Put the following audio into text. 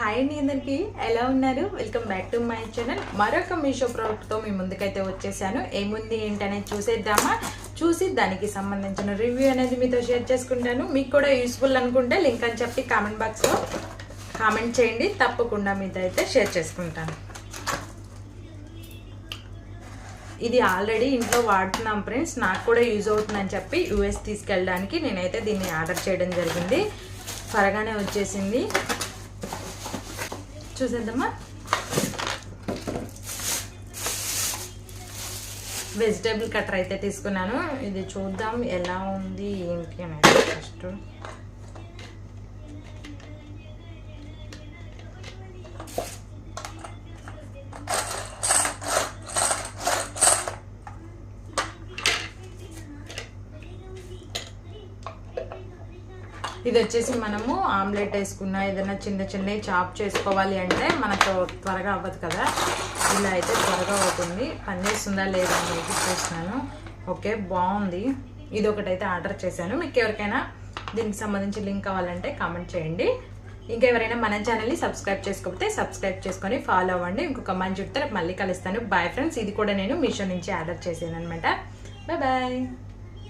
Hi అండి, అందరికీ ఎలా ఉన్నారు? Welcome back to my channel. మరొక మీషో ప్రోడక్ట్తో మీ ముందుకైతే వచ్చేసాను. ఏముంది ఏంటనేది చూసేద్దామా? చూసి దానికి సంబంధించిన రివ్యూ అనేది మీతో షేర్ చేసుకుంటాను. మీకు కూడా యూస్ఫుల్ అనుకుంటే లింక్ అని చెప్పి కామెంట్ బాక్స్లో కామెంట్ చేయండి. తప్పకుండా మీతో అయితే షేర్ చేసుకుంటాను. ఇది ఆల్రెడీ ఇంట్లో వాడుతున్నాం ఫ్రెండ్స్. నాకు కూడా యూజ్ అవుతుందని చెప్పి యూఎస్ తీసుకెళ్ళడానికి నేనైతే దీన్ని ఆర్డర్ చేయడం జరిగింది. త్వరగానే వచ్చేసింది. చూసేద్దామా? వెజిటేబుల్ కట్టర్ అయితే తీసుకున్నాను. ఇది చూద్దాం ఎలా ఉంది ఏంటి అనేది. ఫస్ట్ ఇది వచ్చేసి మనము ఆమ్లెట్ వేసుకున్న ఏదైనా చిన్న చిన్నవి చాప్ చేసుకోవాలి అంటే మనకు త్వరగా అవ్వదు కదా. ఇలా అయితే త్వరగా అవుతుంది. పనిచేస్తుందా లేదా అనేది చూస్తున్నాను. ఓకే, బాగుంది. ఇది ఒకటైతే ఆర్డర్ చేశాను. మీకు ఎవరికైనా దీనికి సంబంధించి లింక్ కావాలంటే కామెంట్ చేయండి. ఇంకా ఎవరైనా మన ఛానల్ని సబ్స్క్రైబ్ చేసుకోకపోతే సబ్స్క్రైబ్ చేసుకొని ఫాలో అవ్వండి. ఇంకొక మంచి చుట్టూ మళ్ళీ కలుస్తాను. Bye friends. ఇది కూడా నేను మీషో నుంచి ఆర్డర్ చేశాను అనమాట. Bye bye.